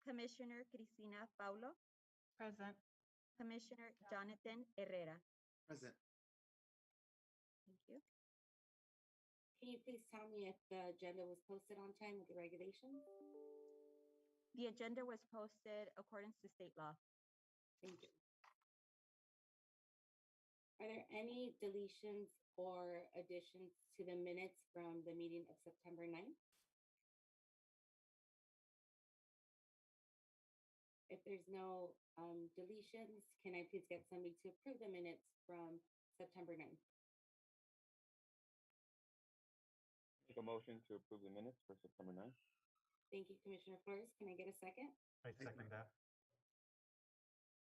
Commissioner Cristina Paulo, Present. Commissioner Jonathan Herrera. Present. Thank you. Can you please tell me if the agenda was posted on time with the regulations? The agenda was posted according to state law. Thank you. Are there any deletions or additions to the minutes from the meeting of September 9th? If there's no deletions, can I please get somebody to approve the minutes from September 9th? Make a motion to approve the minutes for September 9th. Thank you, Commissioner Flores. Can I get a second? I second that.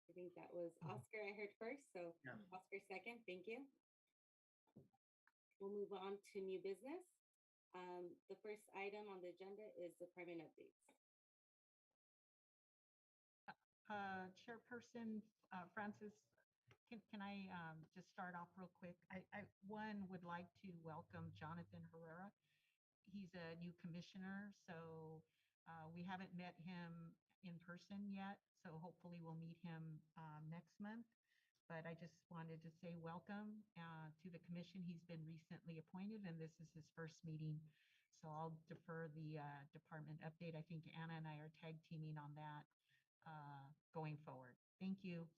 I think that was Oscar I heard first, so Yeah. Oscar second, thank you. We'll move on to new business. The first item on the agenda is department updates. Chairperson Francis, can I just start off real quick? I would like to welcome Jonathan Herrera. He's a new commissioner, so we haven't met him in person yet, so hopefully we'll meet him next month. But I just wanted to say welcome to the commission. He's been recently appointed, and this is his first meeting. So I'll defer the department update. I think Anna and I are tag teaming on that going forward. Thank you.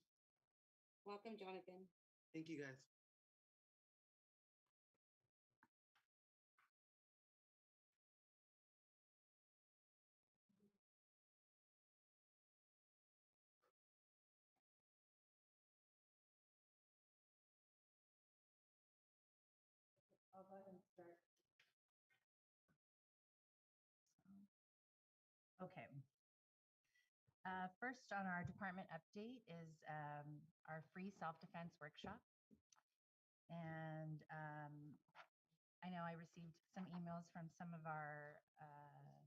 Welcome, Jonathan. Thank you, guys. I'll go ahead and start. Okay. First on our department update is our free self-defense workshop. And I know I received some emails from some of our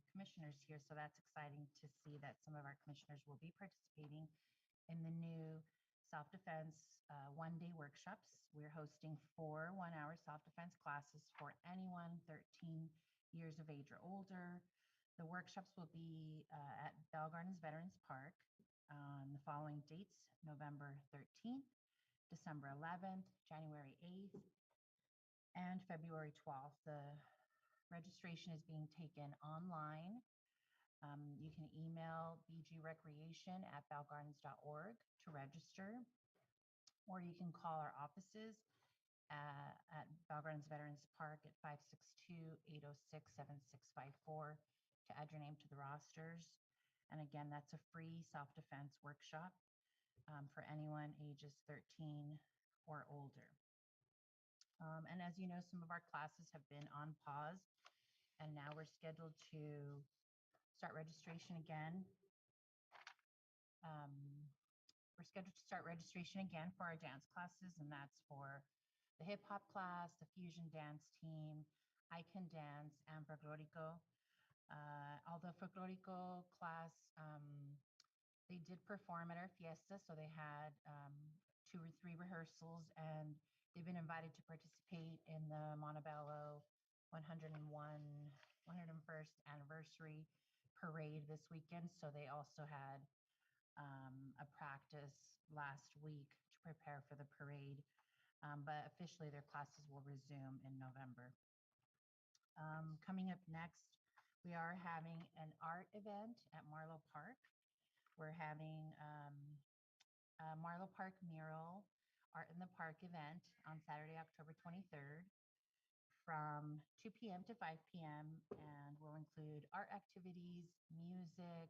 commissioners here, so that's exciting to see that some of our commissioners will be participating in the new self-defense one-day workshops. We're hosting 4 one-hour self-defense classes for anyone 13 years of age or older. The workshops will be at Bell Gardens Veterans Park on the following dates: November 13th, December 11th, January 8th, and February 12th. The registration is being taken online. You can email bgrecreation@bellgardens.org to register, or you can call our offices at Bell Gardens Veterans Park at 562-806-7654 to add your name to the rosters. And again, that's a free self-defense workshop for anyone ages 13 or older. And as you know, some of our classes have been on pause, and now we're scheduled to start registration again. We're scheduled to start registration again for our dance classes, and that's for the hip hop class, the fusion dance team, I Can Dance, and Folklorico. Although Folklorico class, they did perform at our fiesta, so they had 2 or 3 rehearsals, and they've been invited to participate in the Montebello 101st anniversary parade this weekend. So they also had a practice last week to prepare for the parade, but officially their classes will resume in November. Coming up next, we are having an art event at Marlow Park. We're having a Marlow Park mural Art in the Park event on Saturday, October 23rd from 2 p.m. to 5 p.m. and will include art activities, music,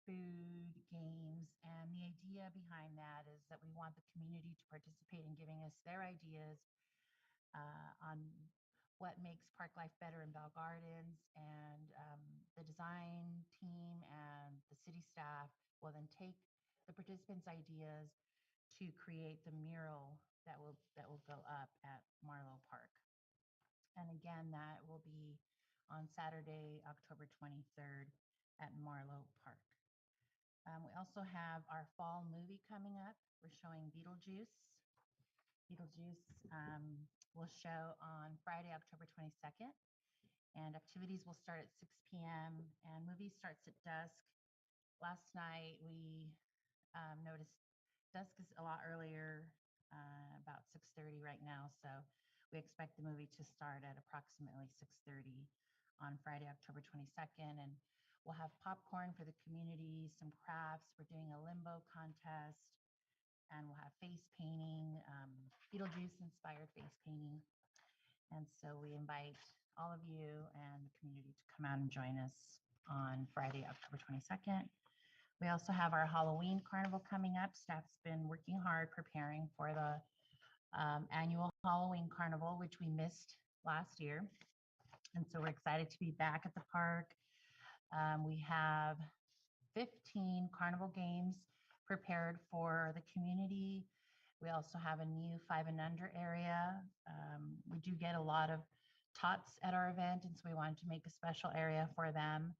food, games. And the idea behind that is that we want the community to participate in giving us their ideas on what makes park life better in Bell Gardens, and the design team and the city staff will then take the participants' ideas to create the mural that will go up at Marlow Park. And again, that will be on Saturday, October 23rd at Marlow Park. We also have our fall movie coming up. We're showing Beetlejuice. Beetlejuice will show on Friday, October 22nd. And activities will start at 6 p.m. and movie starts at dusk. Last night we noticed dusk is a lot earlier, about 6:30 right now. So we expect the movie to start at approximately 6:30 on Friday, October 22nd. And we'll have popcorn for the community, some crafts. We're doing a limbo contest, and we'll have face painting, Beetlejuice inspired face painting. And so we invite all of you and the community to come out and join us on Friday, October 22nd. We also have our Halloween carnival coming up. Staff's been working hard preparing for the annual Halloween carnival, which we missed last year. And so we're excited to be back at the park. We have 15 carnival games prepared for the community. We also have a new 5 and under area. We do get a lot of tots at our event, and so we wanted to make a special area for them,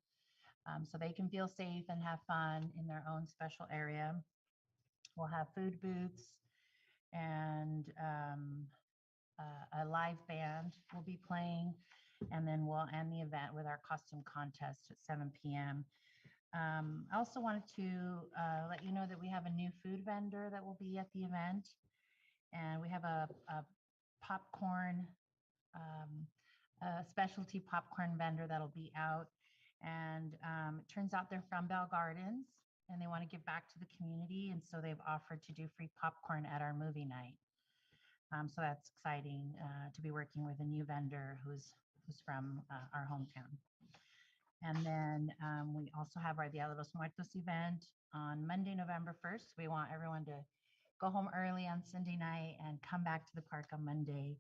so they can feel safe and have fun in their own special area. We'll have food booths, and a live band will be playing, and then we'll end the event with our costume contest at 7 p.m. I also wanted to let you know that we have a new food vendor that will be at the event, and we have a popcorn, a specialty popcorn vendor that'll be out. And it turns out they're from Bell Gardens, and they want to give back to the community, and so they've offered to do free popcorn at our movie night. So that's exciting to be working with a new vendor who's from our hometown. And then we also have our Dia de los Muertos event on Monday, November 1st. We want everyone to go home early on Sunday night and come back to the park on Monday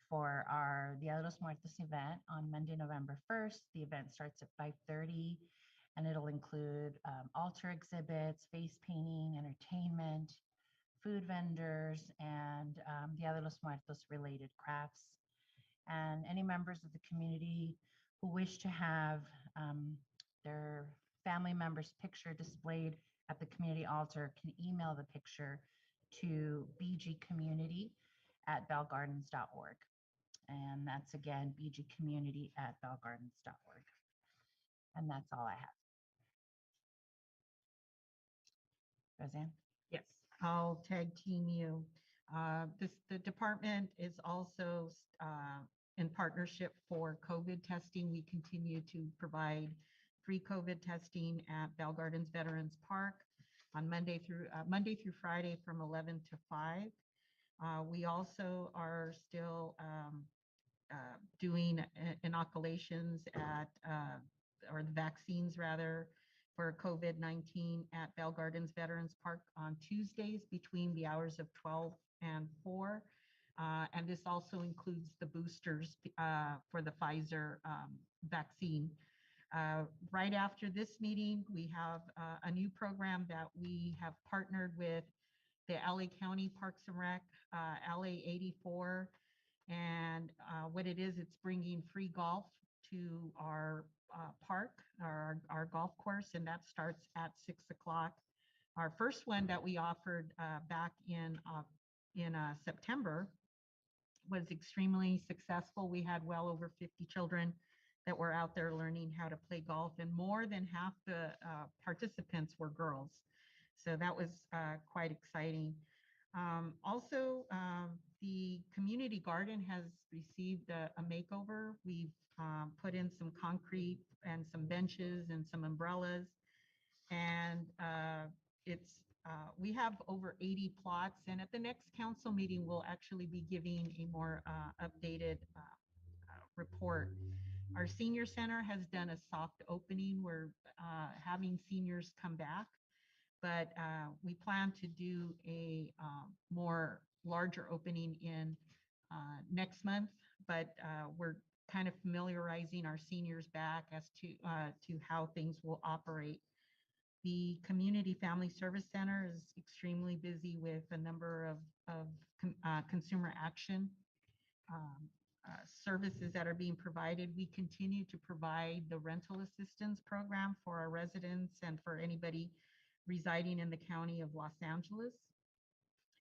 for our Dia de los Muertos event on Monday, November 1st. The event starts at 5:30, and it'll include altar exhibits, face painting, entertainment, food vendors, and Dia de los Muertos related crafts. And any members of the community who wish to have their family member's picture displayed at the community altar can email the picture to bgcommunity@bellgardens.org. And that's again, bgcommunity@bellgardens.org. And that's all I have. Roseanne? Yes, I'll tag team you. The department is also in partnership for COVID testing. We continue to provide free COVID testing at Bell Gardens Veterans Park on Monday through Friday from 11 to 5. We also are still doing inoculations or the vaccines rather, for COVID-19 at Bell Gardens Veterans Park on Tuesdays between the hours of 12 and 4. And this also includes the boosters for the Pfizer vaccine. Right after this meeting, we have a new program that we have partnered with the LA County Parks and Rec, LA 84. And what it is, it's bringing free golf to our park, our golf course, and that starts at 6 o'clock. Our first one that we offered back in September was extremely successful. We had well over 50 children that were out there learning how to play golf, and more than half the participants were girls. So that was quite exciting. Also, the community garden has received a makeover. We've put in some concrete and some benches and some umbrellas. And we have over 80 plots. And at the next council meeting, we'll actually be giving a more updated report. Our senior center has done a soft opening. We're having seniors come back, but we plan to do a more larger opening in next month. But we're kind of familiarizing our seniors back as to how things will operate. The Community Family Service Center is extremely busy with a number of consumer action services that are being provided. We continue to provide the rental assistance program for our residents and for anybody residing in the county of Los Angeles.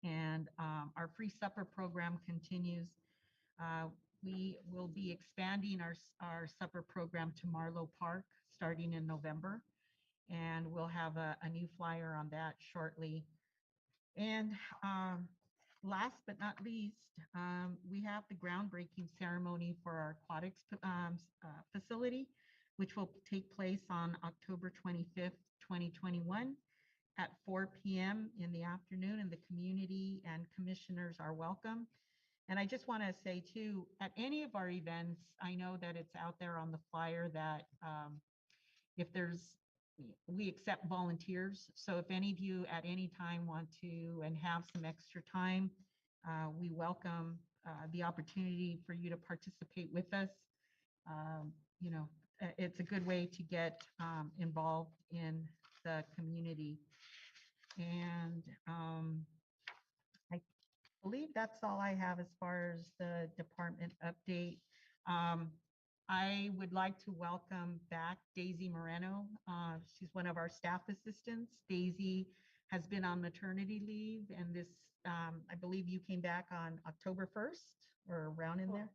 And our free supper program continues. We will be expanding our supper program to Marlowe Park starting in November. and we'll have a new flyer on that shortly. And last but not least, we have the groundbreaking ceremony for our aquatics facility, which will take place on October 25th, 2021 at 4 p.m. in the afternoon, and the community and commissioners are welcome. And I just want to say too, at any of our events, I know that it's out there on the flyer that we accept volunteers. So if any of you at any time want to and have some extra time, we welcome the opportunity for you to participate with us. You know, it's a good way to get involved in the community. And I believe that's all I have as far as the department update. I would like to welcome back Daisy Moreno. She's one of our staff assistants. Daisy has been on maternity leave, and this, I believe you came back on October 1st or around in there.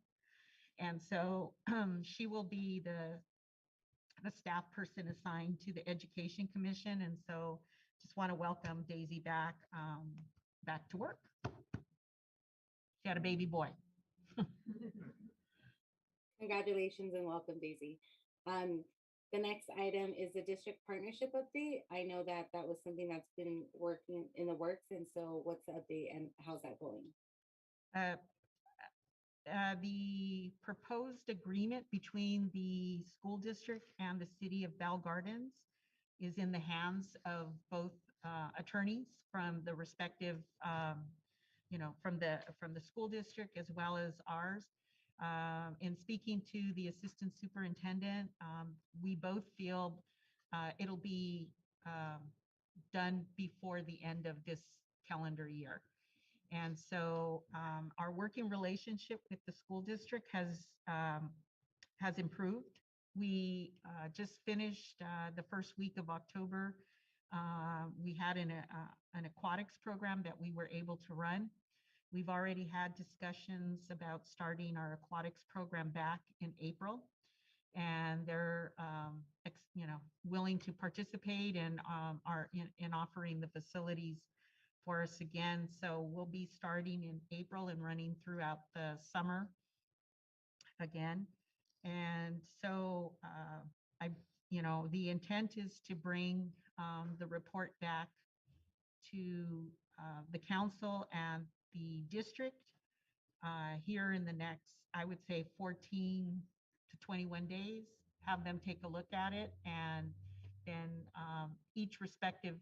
And so she will be the staff person assigned to the Education Commission. And so just want to welcome Daisy back, back to work. She had a baby boy. Congratulations and welcome, Daisy. The next item is the district partnership update. I know that that was something that's been working in the works. And so what's the update and how's that going? The proposed agreement between the school district and the city of Bell Gardens is in the hands of both attorneys from the respective, you know, from the school district as well as ours. In speaking to the assistant superintendent, we both feel it'll be done before the end of this calendar year. And so our working relationship with the school district has improved. We just finished the first week of October. We had an aquatics program that we were able to run. We've already had discussions about starting our aquatics program back in April, and they're you know, willing to participate and are in offering the facilities for us again. So we'll be starting in April and running throughout the summer again. And so you know, the intent is to bring the report back to the council and the district here in the next, I would say 14 to 21 days, have them take a look at it, and then each respective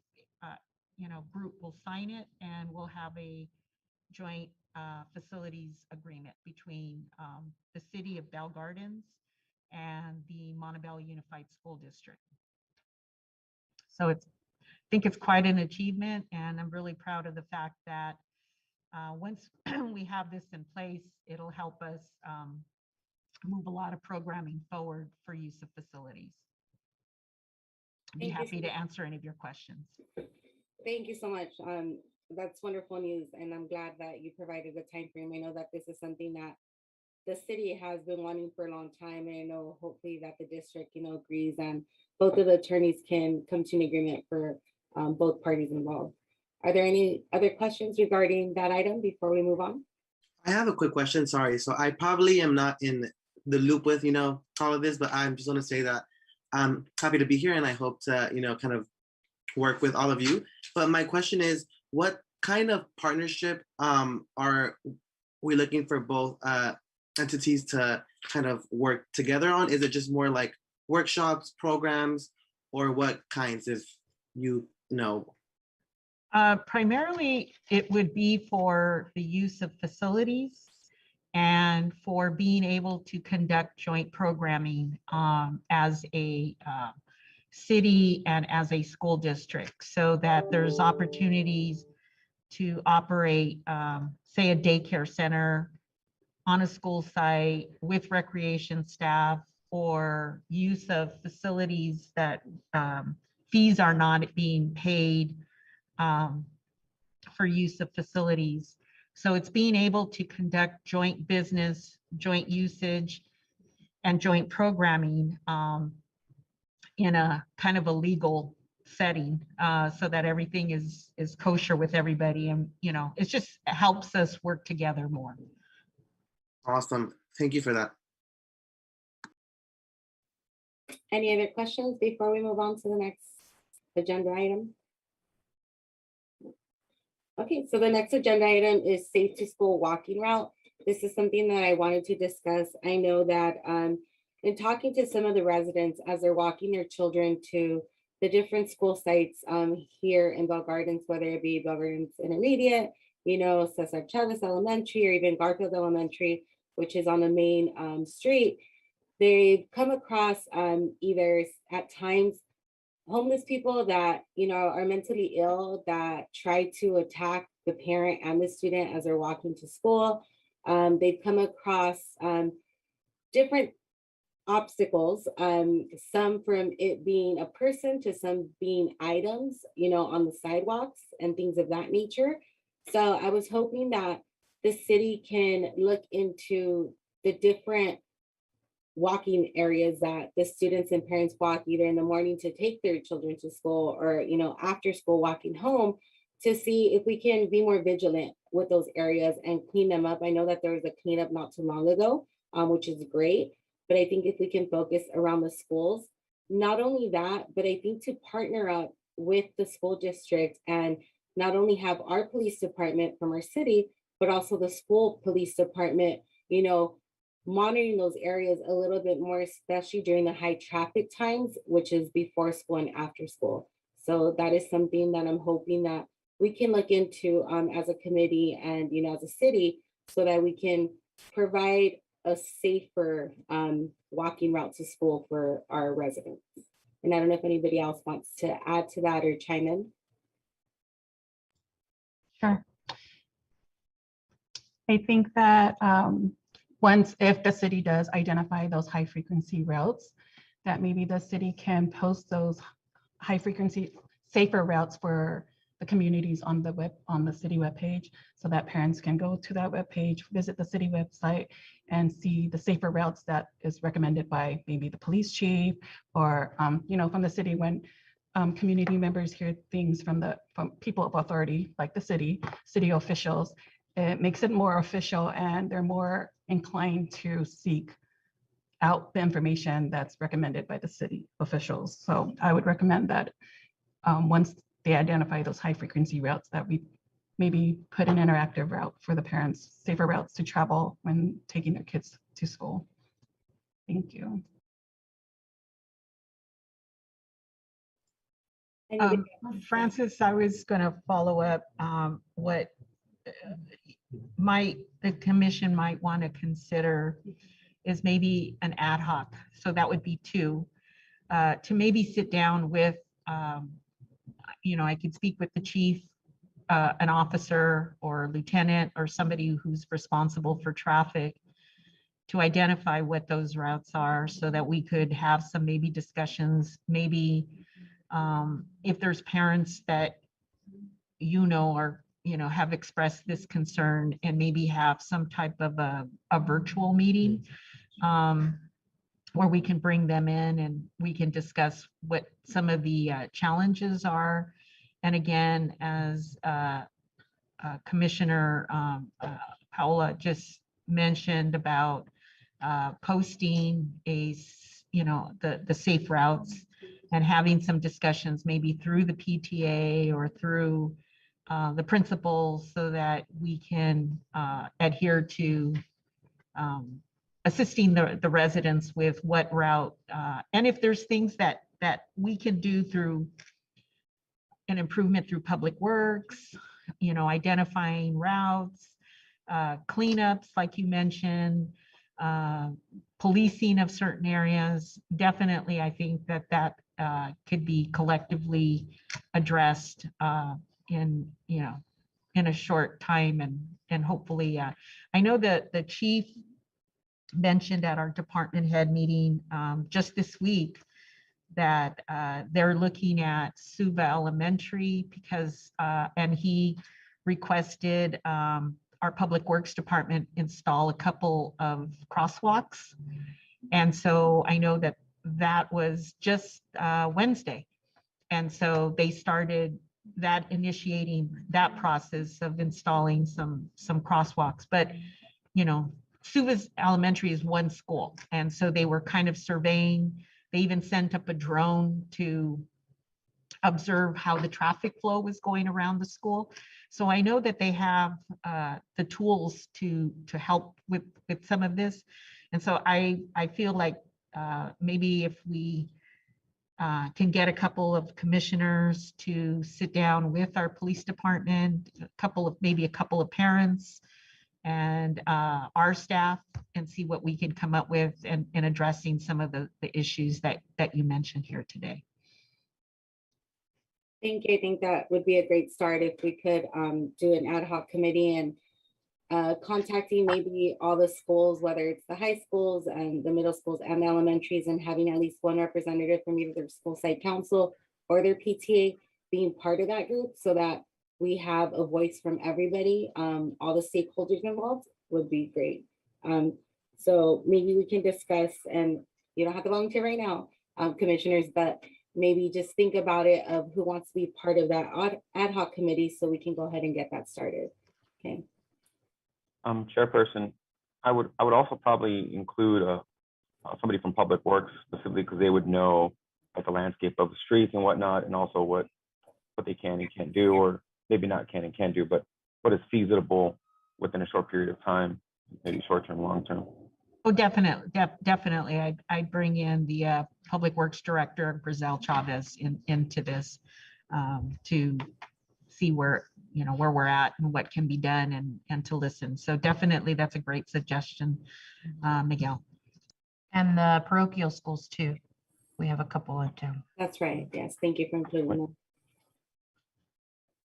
you know, group will sign it, and we'll have a joint facilities agreement between the city of Bell Gardens and the Montebello Unified School District. So I think it's quite an achievement, and I'm really proud of the fact that once we have this in place, it'll help us move a lot of programming forward for use of facilities. I'd be happy to answer any of your questions. Thank you so much. That's wonderful news, and I'm glad that you provided the time frame. I know that this is something that the city has been wanting for a long time, and I know hopefully that the district, you know, agrees, and both of the attorneys can come to an agreement for both parties involved. Are there any other questions regarding that item before we move on? I have a quick question. Sorry. So I probably am not in the loop with, you know, all of this, but I'm just going to say that I'm happy to be here, and I hope to, you know, kind of work with all of you. But my question is, what kind of partnership are we looking for both entities to kind of work together on? Is it just more like workshops, programs, or what kinds, if you know? Primarily, it would be for the use of facilities and for being able to conduct joint programming as a city and as a school district, so that there's opportunities to operate, say, a daycare center on a school site with recreation staff, or use of facilities that fees are not being paid for use of facilities. So it's being able to conduct joint business, joint usage, and joint programming in a kind of a legal setting, so that everything is kosher with everybody, and it just helps us work together more. Awesome. Thank you for that. Any other questions before we move on to the next agenda item? Okay, so the next agenda item is safe to school walking route. This is something that I wanted to discuss. I know that in talking to some of the residents as they're walking their children to the different school sites here in Bell Gardens, whether it be Bell Gardens Intermediate, Cesar Chavez Elementary, or even Garfield Elementary, which is on the main street, they've come across either at times homeless people that are mentally ill that try to attack the parent and the student as they're walking to school. They've come across different obstacles, some from it being a person to some being items, on the sidewalks and things of that nature. So I was hoping that the city can look into the different walking areas that the students and parents walk either in the morning to take their children to school or after school walking home, to see if we can be more vigilant with those areas and clean them up. I know that there was a cleanup not too long ago, which is great, but I think if we can focus around the schools, not only that, but I think to partner up with the school district and not only have our police department from our city, but also the school police department, monitoring those areas a little bit more, especially during the high traffic times, which is before school and after school. So that is something that I'm hoping that we can look into as a committee and as a city, so that we can provide a safer walking route to school for our residents. And I don't know if anybody else wants to add to that or chime in. Sure. I think that if the city does identify those high frequency routes, that maybe the city can post those high frequency safer routes for the communities on the city webpage, so that parents can go to that webpage, visit the city website, and see the safer routes that is recommended by maybe the police chief or from the city. When community members hear things from people of authority, like the city officials, it makes it more official, and they're more inclined to seek out the information that's recommended by the city officials. So I would recommend that once they identify those high frequency routes, that we maybe put an interactive route for the parents, safer routes to travel when taking their kids to school. Thank you. Francis, I was going to follow up what the commission might want to consider is maybe an ad hoc. So that would be two, to maybe sit down with, I could speak with the chief, an officer or lieutenant or somebody who's responsible for traffic, to identify what those routes are, so that we could have some maybe discussions, maybe if there's parents that are have expressed this concern, and maybe have some type of a virtual meeting where we can bring them in and we can discuss what some of the challenges are. And again, as Commissioner Paola just mentioned about posting the safe routes and having some discussions maybe through the PTA or through the principals, so that we can adhere to assisting the residents with what route, and if there's things that we can do through an improvement through public works, identifying routes, cleanups, like you mentioned, policing of certain areas. Definitely, I think that could be collectively addressed in a short time, and hopefully, I know that the chief mentioned at our department head meeting just this week that they're looking at Suva Elementary because, and he requested our Public Works Department install a couple of crosswalks. And so I know that was just Wednesday. And so they started initiating that process of installing some crosswalks. But, you know, Suva's Elementary is one school. And so they were kind of surveying. They even sent up a drone to observe how the traffic flow was going around the school. So I know that they have the tools to help with some of this. And so I feel like maybe if we can get a couple of commissioners to sit down with our police department, maybe a couple of parents and our staff, and see what we can come up with in addressing some of the issues that you mentioned here today. Thank you. I think that would be a great start if we could do an ad hoc committee and contacting maybe all the schools, whether it's the high schools and the middle schools and the elementaries, and having at least one representative from either their school site council or their PTA being part of that group, so that we have a voice from everybody. All the stakeholders involved would be great. So maybe we can discuss, and you don't have to volunteer right now, commissioners, but maybe just think about it of who wants to be part of that ad hoc committee so we can go ahead and get that started. Okay. Chairperson, I would also probably include somebody from Public Works, specifically because they would know like the landscape of the streets and whatnot, and also what they can and can't do, or maybe not can and can't do, but what is feasible within a short period of time, maybe short term, long term. Oh, definitely, definitely. I'd bring in the Public Works Director, Grizel Chavez, into this to see where we're at and what can be done, and to listen. So definitely, that's a great suggestion, Miguel. And the parochial schools too. We have a couple in town. That's right. Yes. Thank you for including them.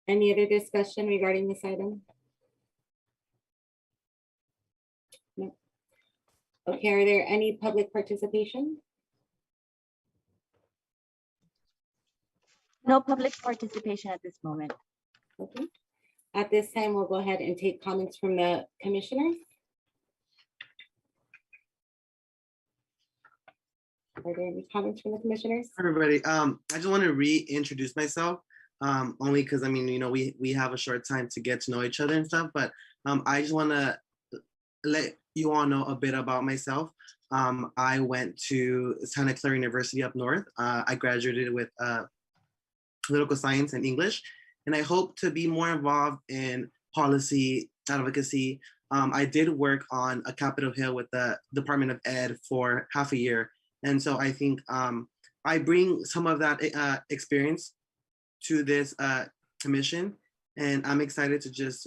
Any other discussion regarding this item? No. Okay, are there any public participation? No public participation at this moment. Okay. At this time, we'll go ahead and take comments from the commissioners. Are there any comments from the commissioners? Everybody, I just want to reintroduce myself, only because I mean, we have a short time to get to know each other and stuff, but I just want to let you all know a bit about myself. I went to Santa Clara University up north. I graduated with political science and English, and I hope to be more involved in policy advocacy. I did work on a Capitol Hill with the Department of Ed for half a year. And so I think I bring some of that experience to this commission, and I'm excited to just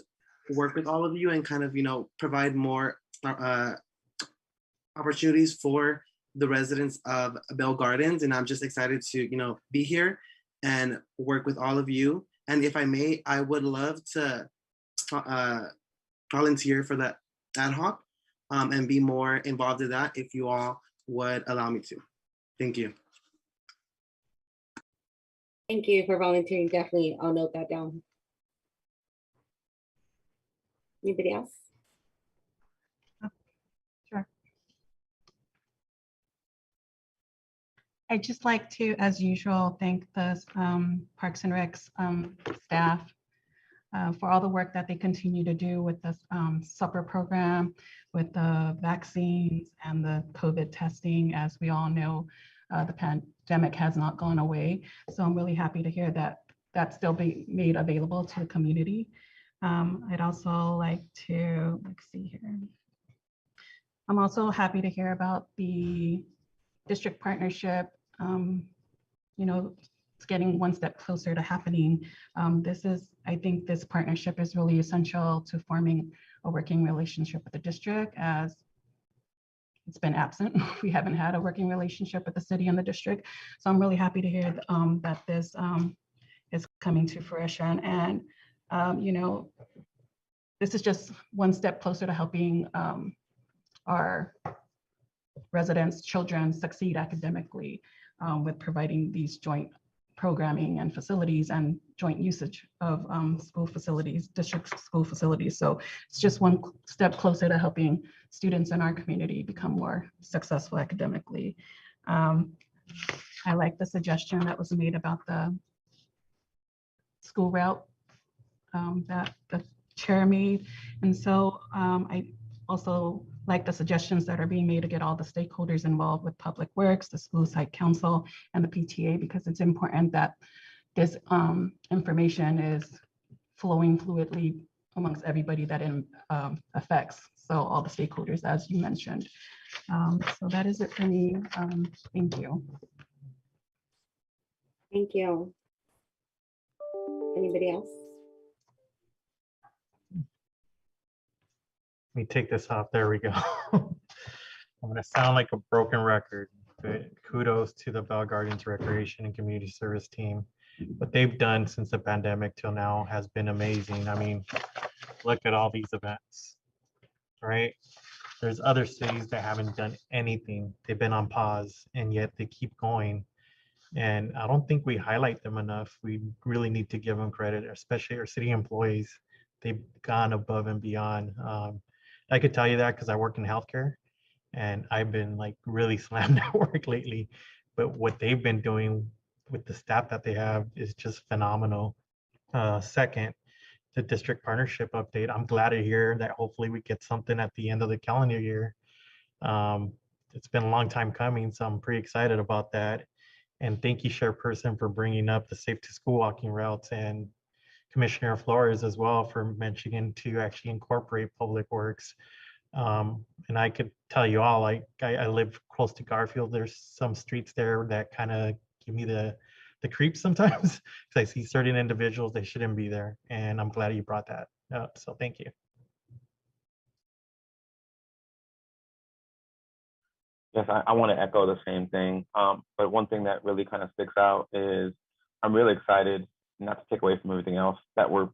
work with all of you and kind of, provide more opportunities for the residents of Bell Gardens. And I'm just excited to, be here and work with all of you. And if I may, I would love to volunteer for the ad hoc and be more involved in that if you all would allow me to. Thank you. Thank you for volunteering. Definitely, I'll note that down. Anybody else? Sure. I'd just like to, as usual, thank the Parks and Recs staff for all the work that they continue to do with this supper program, with the vaccines and the COVID testing. As we all know, the pandemic has not gone away. So I'm really happy to hear that that's still being made available to the community. I'd also like to, let's see here. I'm also happy to hear about the district partnership. It's getting one step closer to happening. I think this partnership is really essential to forming a working relationship with the district, as it's been absent. We haven't had a working relationship with the city and the district. So I'm really happy to hear that this is coming to fruition. And, this is just one step closer to helping our residents' children succeed academically with providing these joint programming and facilities and joint usage of school facilities, district school facilities. So it's just one step closer to helping students in our community become more successful academically. I like the suggestion that was made about the school route that the chair made. And so I also like the suggestions that are being made to get all the stakeholders involved with Public Works, the school site council, and the PTA, because it's important that this information is flowing fluidly amongst everybody that it affects. So all the stakeholders, as you mentioned. So that is it for me. Thank you. Thank you. Anybody else? Let me take this off. There we go. I'm gonna sound like a broken record, but kudos to the Bell Gardens Recreation and Community Service team. What they've done since the pandemic till now has been amazing. I mean, look at all these events, right? There's other cities that haven't done anything. They've been on pause, and yet they keep going. And I don't think we highlight them enough. We really need to give them credit, especially our city employees. They've gone above and beyond. I could tell you that because I work in healthcare, and I've been like really slammed at work lately. But what they've been doing with the staff that they have is just phenomenal. Second, the district partnership update. I'm glad to hear that hopefully we get something at the end of the calendar year. It's been a long time coming, so I'm pretty excited about that. And thank you, Chairperson, for bringing up the safe to school walking routes, and Commissioner Flores as well for mentioning to actually incorporate Public Works. And I could tell you all, I live close to Garfield. There's some streets there that kind of give me the creeps sometimes because I see certain individuals, they shouldn't be there. And I'm glad you brought that up. So thank you. Yes, I want to echo the same thing. But one thing that really kind of sticks out is I'm really excited, not to take away from everything else, that we're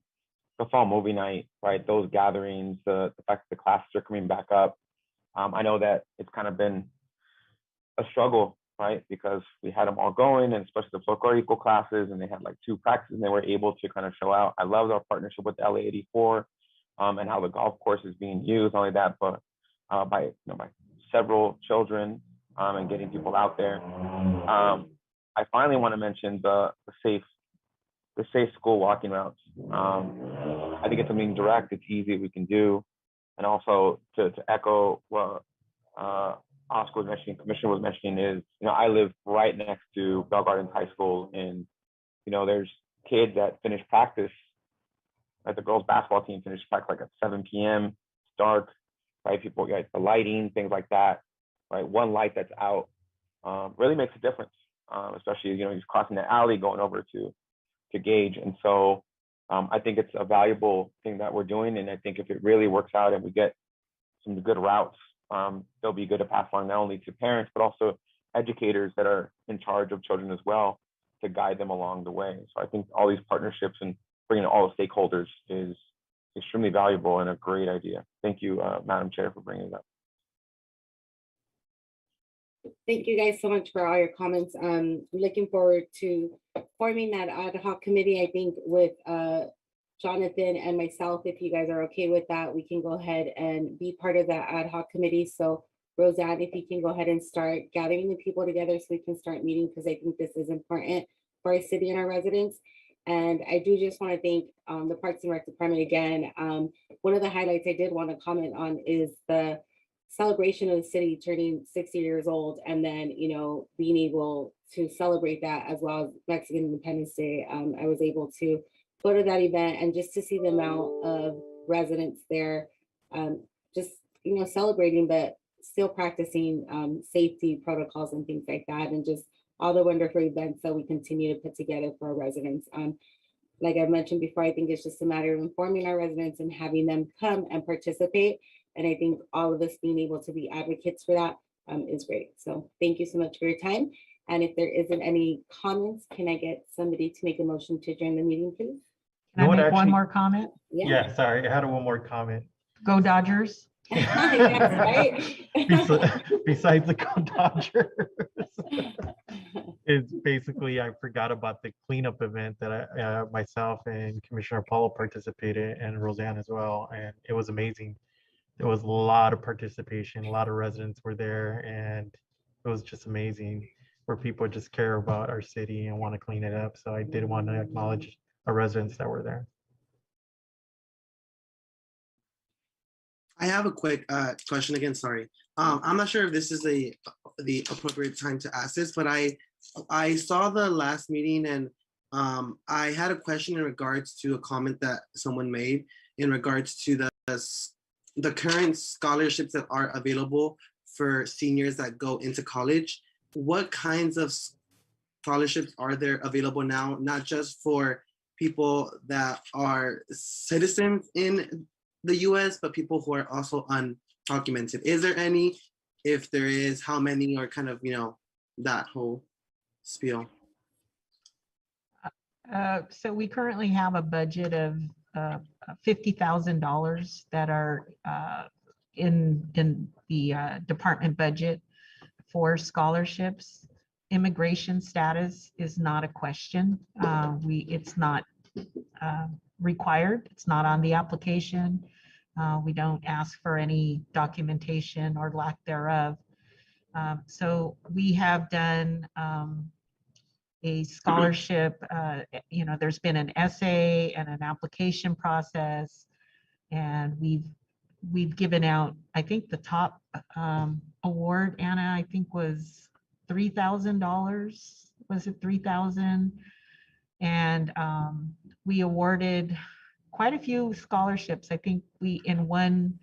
the fall movie night, right? Those gatherings, the fact that the classes are coming back up. I know that it's kind of been a struggle, right? Because we had them all going, and especially the folklore equal classes, and they had like 2 practices, and they were able to kind of show out. I love our partnership with LA 84 and how the golf course is being used. Not only that, but by several children and getting people out there. I finally want to mention the safe school walking routes. I think it's something direct, it's easy, we can do. And also to echo what Oscar was mentioning, Commissioner was mentioning is, I live right next to Bell Gardens High School, and, there's kids that finish practice, like the girls basketball team finished practice like at 7 p.m. It's dark, right? People get the lighting, things like that, right? One light that's out really makes a difference, especially, you're crossing the alley going over to Gage. And so I think it's a valuable thing that we're doing. And I think if it really works out and we get some good routes, they'll be good to pass along not only to parents, but also educators that are in charge of children as well, to guide them along the way. So I think all these partnerships and bringing all the stakeholders is extremely valuable and a great idea. Thank you, Madam Chair, for bringing it up. Thank you guys so much for all your comments. Looking forward to forming that ad hoc committee. I think with Jonathan and myself, if you guys are okay with that, we can go ahead and be part of that ad hoc committee. So Roseanne, if you can go ahead and start gathering the people together so we can start meeting, because I think this is important for our city and our residents. And I do just want to thank the Parks and Rec Department again. One of the highlights I did want to comment on is the celebration of the city turning 60 years old, and then, being able to celebrate that as well as Mexican Independence Day. I was able to go to that event, and just to see the amount of residents there, just, celebrating, but still practicing safety protocols and things like that, and just all the wonderful events that we continue to put together for our residents. Like I've mentioned before, I think it's just a matter of informing our residents and having them come and participate. And I think all of us being able to be advocates for that is great. So thank you so much for your time. And if there isn't any comments, can I get somebody to make a motion to adjourn the meeting, please? Can I make one more comment? Yeah, sorry, I had one more comment. Go Dodgers. Yes, right? Besides the Go Dodgers. It's basically, I forgot about the cleanup event that I myself and Commissioner Paulo participated, and Roseanne as well, and it was amazing. There was a lot of participation, a lot of residents were there, and it was just amazing. where people just care about our city and want to clean it up. So I did want to acknowledge our residents that were there. I have a quick question again. Sorry, I'm not sure if this is the appropriate time to ask this, but I saw the last meeting and I had a question in regards to a comment that someone made in regards to the current scholarships that are available for seniors that go into college. What kinds of scholarships are there available now? Not just for people that are citizens in the US, but people who are also undocumented. Is there any? If there is, how many, or kind of, that whole spiel? So we currently have a budget of $50,000 that are in the department budget for scholarships. Immigration status is not a question. It's not required. It's not on the application. We don't ask for any documentation or lack thereof. So we have done a scholarship, there's been an essay and an application process, and we've given out, I think the top award, Anna, I think was $3,000. Was it 3,000? And we awarded quite a few scholarships. I think in one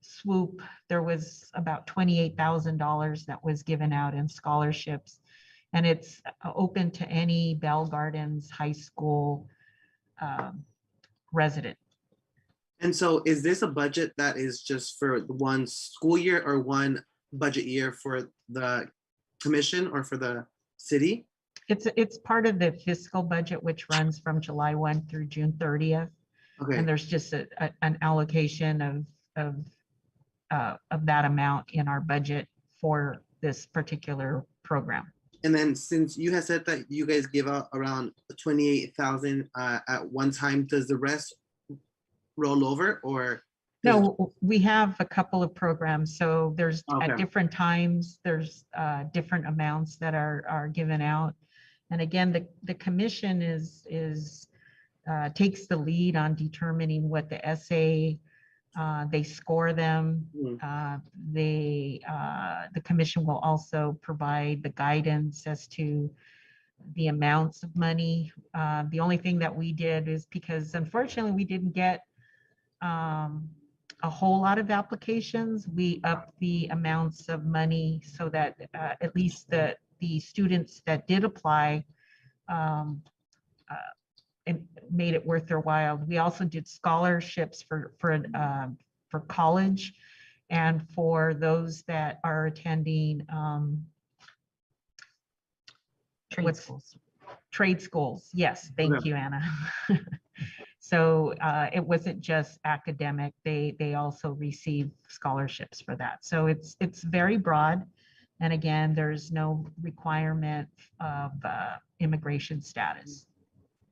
swoop, there was about $28,000 that was given out in scholarships. And it's open to any Bell Gardens High School resident. And so is this a budget that is just for one school year or one budget year for the commission or for the city? It's part of the fiscal budget, which runs from July 1 through June 30th. Okay. And there's just an allocation of that amount in our budget for this particular program. And then since you had said that you guys give out around 28,000 at one time, does the rest roll over or? No, we have a couple of programs. So there's Okay. at different times, there's different amounts that are given out. And again, the commission takes the lead on determining what the essay, they score them. The commission will also provide the guidance as to the amounts of money. The only thing that we did is, because unfortunately we didn't get a whole lot of applications, we upped the amounts of money so that at least the students that did apply and made it worth their while. We also did scholarships for college and for those that are attending trade schools. Yes, thank you, Anna. So it wasn't just academic, they also receive scholarships for that. So it's very broad. And again, there's no requirement of immigration status.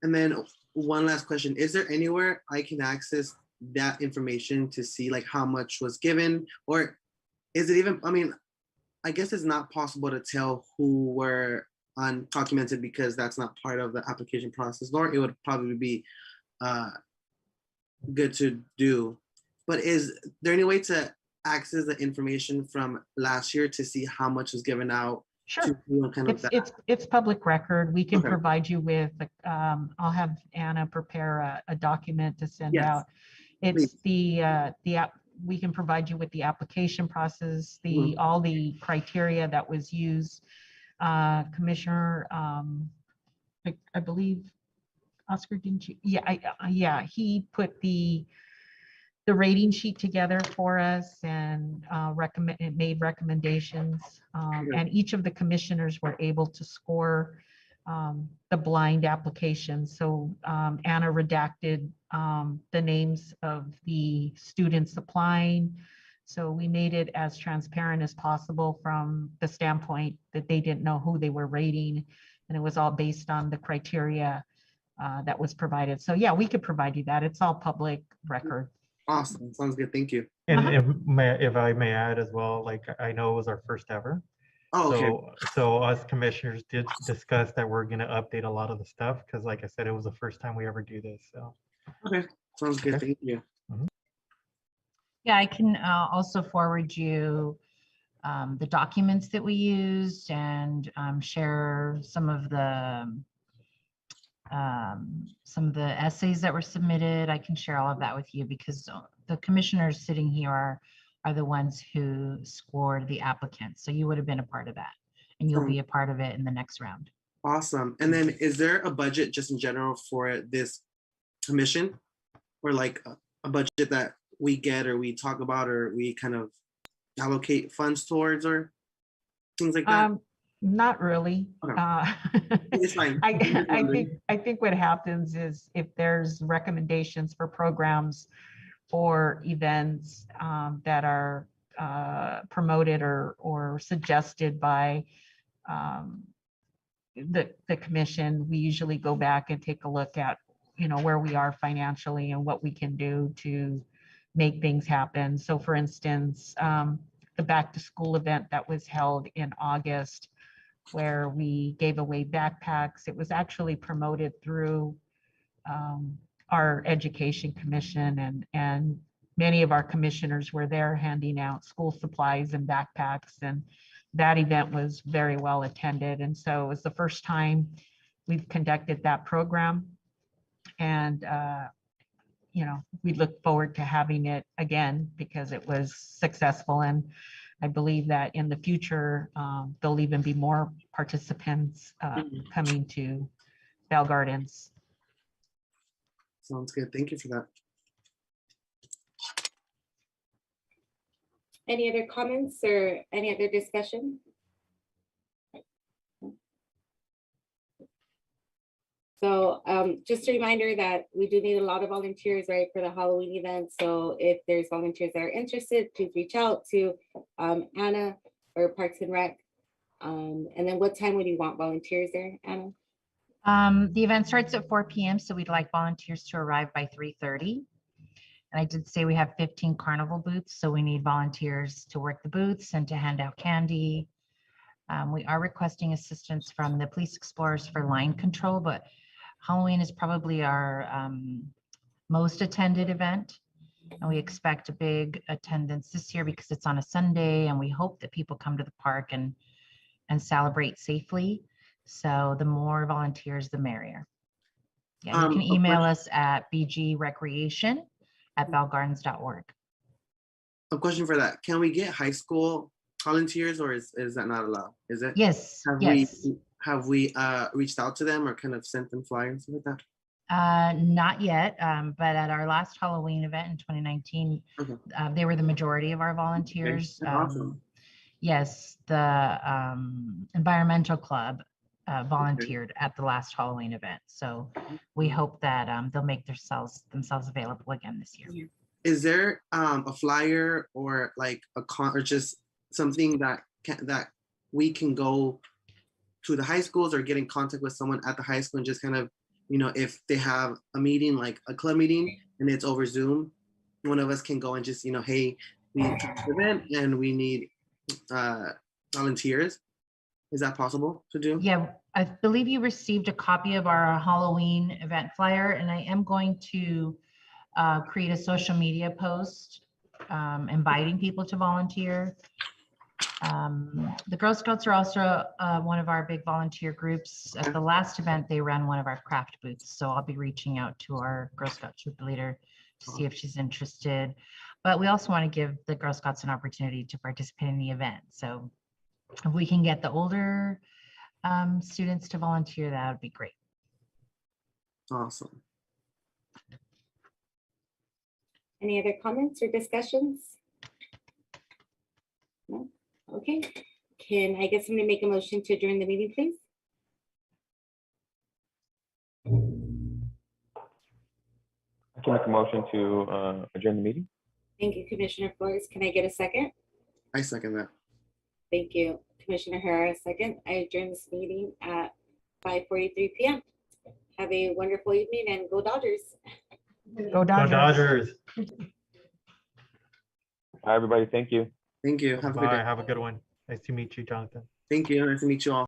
And then one last question, is there anywhere I can access that information to see like how much was given? Or is it even, I guess it's not possible to tell who were undocumented because that's not part of the application process, nor it would probably be good to do. But is there any way to access the information from last year to see how much was given out? Sure, it's public record. We can provide you with, I'll have Anna prepare a document to send out. It's we can provide you with the application process, all the criteria that was used. Commissioner, I believe, Oscar, didn't you? Yeah, he put the rating sheet together for us and made recommendations. And each of the commissioners were able to score the blind application. So Anna redacted the names of the students applying. So we made it as transparent as possible from the standpoint that they didn't know who they were rating. And it was all based on the criteria that was provided. So yeah, we could provide you that. It's all public record. Awesome, sounds good, thank you. And if I may add as well, like I know it was our first ever. Oh, okay. So us commissioners did discuss that we're gonna update a lot of the stuff, because like I said, it was the first time we ever do this, so. Okay. Sounds good. Okay. Thank you. Yeah, I can also forward you the documents that we used and share some of the essays that were submitted. I can share all of that with you because the commissioners sitting here are the ones who scored the applicants. So you would have been a part of that, and you'll be a part of it in the next round. Awesome. And then is there a budget just in general for this commission? Or like a budget that we get or we talk about or we kind of allocate funds towards or things like that? Not really. Okay. It's fine. I think what happens is if there's recommendations for programs or events that are promoted or suggested by the commission, we usually go back and take a look at, you know, where we are financially and what we can do to make things happen. So for instance, the back to school event that was held in August, where we gave away backpacks, it was actually promoted through our education commission, and many of our commissioners were there handing out school supplies and backpacks, and that event was very well attended. And so it was the first time we've conducted that program. And, you know, we look forward to having it again because it was successful. And I believe that in the future, there'll even be more participants coming to Bell Gardens. Sounds good. Thank you for that. Any other comments or any other discussion? So just a reminder that we do need a lot of volunteers, right, for the Halloween event. So if there's volunteers that are interested, please reach out to Anna or Parks and Rec. And then what time would you want volunteers there, Anna? The event starts at 4 p.m. So we'd like volunteers to arrive by 3:30. And I did say we have 15 carnival booths. So we need volunteers to work the booths and to hand out candy. We are requesting assistance from the Police Explorers for line control, but Halloween is probably our most attended event. And we expect a big attendance this year because it's on a Sunday, and we hope that people come to the park and celebrate safely. So the more volunteers, the merrier. Yeah, you can email us at bgrecreation@bellgardens.org. A question for that. Can we get high school volunteers or is that not allowed? Is it? Yes, yes. Have we reached out to them or kind of sent them flyers like that? Not yet, but at our last Halloween event in 2019, Okay. they were the majority of our volunteers. Okay, awesome. Yes, the environmental club volunteered at the last Halloween event. So we hope that they'll make themselves available again this year. Is there a flyer or like or just something that we can go to the high schools or get in contact with someone at the high school and just kind of, you know, if they have a meeting, like a club meeting and it's over Zoom, one of us can go and just, you know, hey, we have an event and we need volunteers. Is that possible to do? Yeah, I believe you received a copy of our Halloween event flyer, and I am going to create a social media post inviting people to volunteer. The Girl Scouts are also one of our big volunteer groups. At the last event, they ran one of our craft booths. So I'll be reaching out to our Girl Scout troop leader to see if she's interested. But we also want to give the Girl Scouts an opportunity to participate in the event. So if we can get the older students to volunteer, that would be great. Awesome. Any other comments or discussions? No? Okay. Can I get somebody to make a motion to adjourn the meeting, please? I can make a motion to adjourn the meeting. Thank you, Commissioner Flores. Can I get a second? I second that. Thank you, Commissioner Herrera. Second. I adjourn this meeting at 5:43 p.m. Have a wonderful evening and go Dodgers. Go Go Dodgers. Dodgers. Bye, everybody. Thank you. Thank you. Have a good Bye. day. Have a good one. Nice to meet you, Jonathan. Thank you. Nice to meet you all.